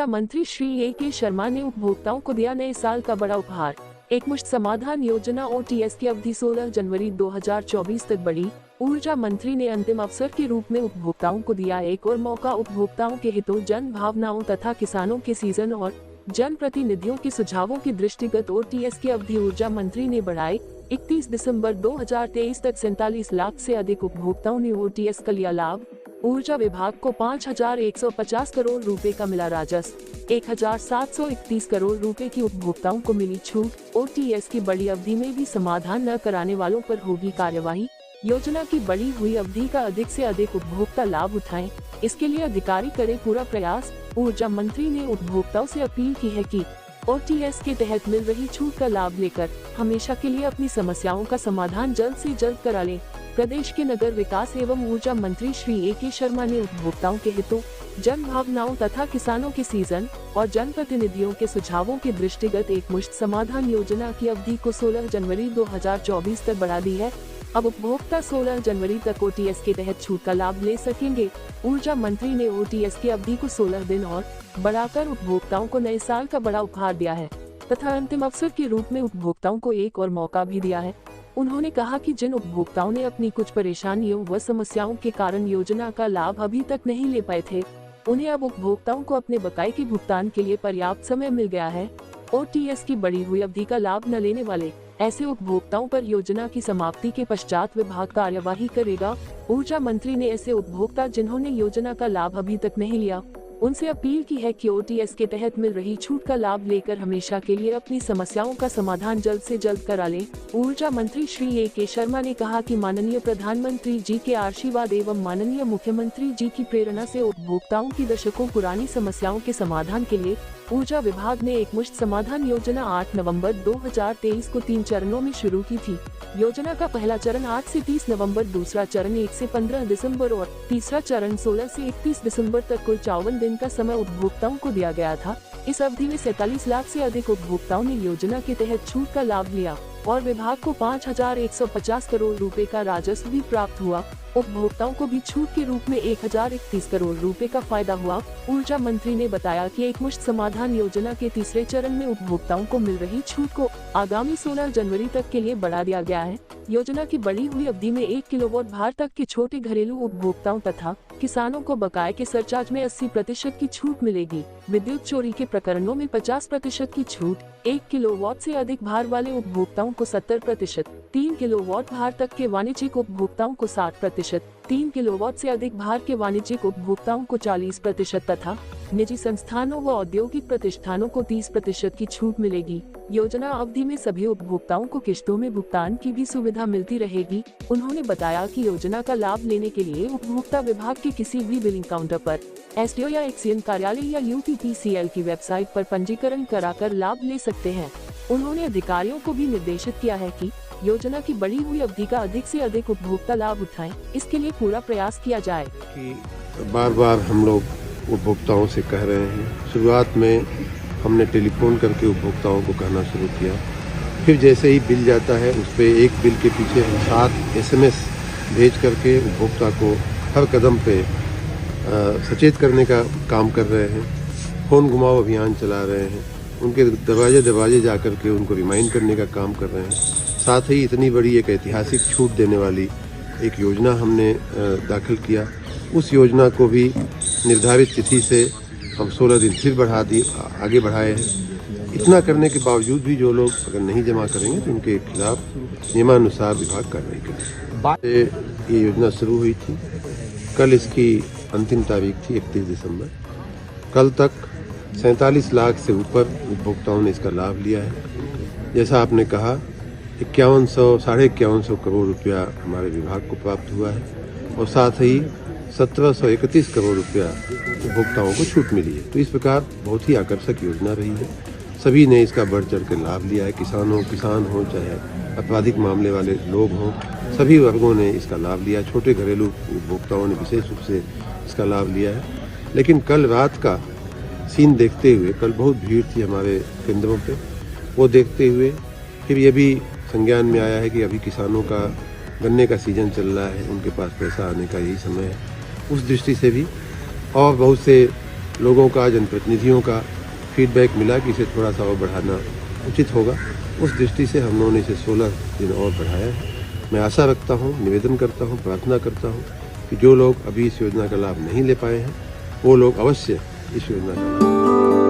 ऊर्जा मंत्री श्री A.K. शर्मा ने उपभोक्ताओं को दिया नए साल का बड़ा उपहार। एकमुश्त समाधान योजना OTS की अवधि 16 जनवरी 2024 तक बढ़ी। ऊर्जा मंत्री ने अंतिम अवसर के रूप में उपभोक्ताओं को दिया एक और मौका। उपभोक्ताओं के हितों, जन भावनाओं तथा किसानों के सीजन और जन प्रतिनिधियों के सुझावों के दृष्टिगत OTS की अवधि ऊर्जा मंत्री ने बढ़ाई। 31 दिसंबर 2023 तक 47 लाख से अधिक उपभोक्ताओं ने OTS का लिया लाभ। ऊर्जा विभाग को 5,150 करोड़ रुपए का मिला राजस्व। 1,731 करोड़ रुपए की उपभोक्ताओं को मिली छूट। OTS की बड़ी अवधि में भी समाधान न कराने वालों पर होगी कार्यवाही। योजना की बढ़ी हुई अवधि का अधिक से अधिक उपभोक्ता लाभ उठाएं, इसके लिए अधिकारी करें पूरा प्रयास। ऊर्जा मंत्री ने उपभोक्ताओं से अपील की है कि OTS के तहत मिल रही छूट का लाभ लेकर हमेशा के लिए अपनी समस्याओं का समाधान जल्द से जल्द करा लें। प्रदेश के नगर विकास एवं ऊर्जा मंत्री श्री A.K. शर्मा ने उपभोक्ताओं के हितों, जन भावनाओं तथा किसानों के सीजन और जन प्रतिनिधियों के सुझावों के दृष्टिगत एकमुश्त समाधान योजना की अवधि को 16 जनवरी 2024 तक बढ़ा दी है। अब उपभोक्ता 16 जनवरी तक OTS के तहत छूट का लाभ ले सकेंगे। ऊर्जा मंत्री ने OTS की अवधि को 16 दिन और बढ़ाकर उपभोक्ताओं को नए साल का बड़ा उपहार दिया है तथा अंतिम अवसर के रूप में उपभोक्ताओं को एक और मौका भी दिया है। उन्होंने कहा कि जिन उपभोक्ताओं ने अपनी कुछ परेशानियों व समस्याओं के कारण योजना का लाभ अभी तक नहीं ले पाए थे, उन्हें अब उपभोक्ताओं को अपने बकाये के भुगतान के लिए पर्याप्त समय मिल गया है। OTS की बढ़ी हुई अवधि का लाभ न लेने वाले ऐसे उपभोक्ताओं पर योजना की समाप्ति के पश्चात विभाग कार्यवाही करेगा। ऊर्जा मंत्री ने ऐसे उपभोक्ता जिन्होंने योजना का लाभ अभी तक नहीं लिया, उनसे अपील की है कि OTS के तहत मिल रही छूट का लाभ लेकर हमेशा के लिए अपनी समस्याओं का समाधान जल्द से जल्द करा लें। ऊर्जा मंत्री श्री A.K. शर्मा ने कहा कि माननीय प्रधानमंत्री जी के आशीर्वाद एवं माननीय मुख्यमंत्री जी की प्रेरणा से उपभोक्ताओं की दशकों पुरानी समस्याओं के समाधान के लिए ऊर्जा विभाग ने एकमुश्त समाधान योजना 8 नवंबर 2023 को 3 चरणों में शुरू की थी। योजना का पहला चरण 8 से 30 नवंबर, दूसरा चरण 1 से 15 दिसंबर और तीसरा चरण 16 से 31 दिसंबर तक कुल 54 दिन का समय उपभोक्ताओं को दिया गया था। इस अवधि में 47 लाख से अधिक उपभोक्ताओं ने योजना के तहत छूट का लाभ लिया और विभाग को 5,150 करोड़ रुपए का राजस्व भी प्राप्त हुआ। उपभोक्ताओं को भी छूट के रूप में 1,031 करोड़ रुपए का फायदा हुआ। ऊर्जा मंत्री ने बताया कि एकमुश्त समाधान योजना के तीसरे चरण में उपभोक्ताओं को मिल रही छूट को आगामी 16 जनवरी तक के लिए बढ़ा दिया गया है। योजना की बढ़ी हुई अवधि में 1 किलोवाट भार तक के छोटे घरेलू उपभोक्ताओं तथा किसानों को बकाये के सरचार्ज में 80% की छूट मिलेगी। विद्युत चोरी के प्रकरणों में 50% की छूट, 1 किलोवाट से अधिक भार वाले उपभोक्ताओं को 70%, 3 किलोवाट भार तक के वाणिज्यिक उपभोक्ताओं को 60%, 3 किलोवाट से अधिक भार के वाणिज्यिक उपभोक्ताओं को 40% तथा निजी संस्थानों व औद्योगिक प्रतिष्ठानों को 30% की छूट मिलेगी। योजना अवधि में सभी उपभोक्ताओं को किश्तों में भुगतान की भी सुविधा मिलती रहेगी। उन्होंने बताया कि योजना का लाभ लेने के लिए उपभोक्ता विभाग के किसी भी बिलिंग काउंटर पर SDO या एक्सियन कार्यालय या UPPCL की वेबसाइट पर पंजीकरण कराकर लाभ ले सकते हैं। उन्होंने अधिकारियों को भी निर्देशित किया है कि योजना की बढ़ी हुई अवधि का अधिक से अधिक उपभोक्ता लाभ उठाएं, इसके लिए पूरा प्रयास किया जाए। बार बार हम लोग उपभोक्ताओं से कह रहे हैं, शुरुआत में हमने टेलीफोन करके उपभोक्ताओं को कहना शुरू किया, फिर जैसे ही बिल जाता है उस पर एक बिल के पीछे हम 7 SMS भेज करके उपभोक्ता को हर कदम पे सचेत करने का काम कर रहे हैं। फ़ोन घुमाओ अभियान चला रहे हैं, उनके दरवाजे जा कर के उनको रिमाइंड करने का काम कर रहे हैं। साथ ही इतनी बड़ी एक ऐतिहासिक छूट देने वाली एक योजना हमने दाखिल किया। उस योजना को भी निर्धारित तिथि से हम 16 दिन फिर आगे बढ़ाए हैं। इतना करने के बावजूद भी जो लोग अगर नहीं जमा करेंगे तो उनके खिलाफ नियमानुसार विभाग कार्रवाई करेगा। ये योजना शुरू हुई थी, कल इसकी अंतिम तारीख थी 31 दिसंबर। कल तक 47 लाख से ऊपर उपभोक्ताओं ने इसका लाभ लिया है। जैसा आपने कहा, 5100-5150 करोड़ रुपया हमारे विभाग को प्राप्त हुआ है और साथ ही 1731 करोड़ रुपया उपभोक्ताओं को छूट मिली है। तो इस प्रकार बहुत ही आकर्षक योजना रही है। सभी ने इसका बढ़ चढ़ कर लाभ लिया है। किसान हो चाहे आपराधिक मामले वाले लोग हों, सभी वर्गों ने इसका लाभ लिया। छोटे घरेलू उपभोक्ताओं ने विशेष रूप से इसका लाभ लिया है। लेकिन कल रात का सीन देखते हुए, कल बहुत भीड़ थी हमारे केंद्रों पे, वो देखते हुए फिर ये भी संज्ञान में आया है कि अभी किसानों का गन्ने का सीजन चल रहा है, उनके पास पैसा आने का यही समय है। उस दृष्टि से भी और बहुत से लोगों का, जनप्रतिनिधियों का फीडबैक मिला कि इसे थोड़ा सा और बढ़ाना उचित होगा। उस दृष्टि से हम लोगों ने इसे 16 दिन और बढ़ाया है। मैं आशा रखता हूँ, निवेदन करता हूँ, प्रार्थना करता हूँ कि जो लोग अभी इस योजना का लाभ नहीं ले पाए हैं वो लोग अवश्य इस योजना का लाभ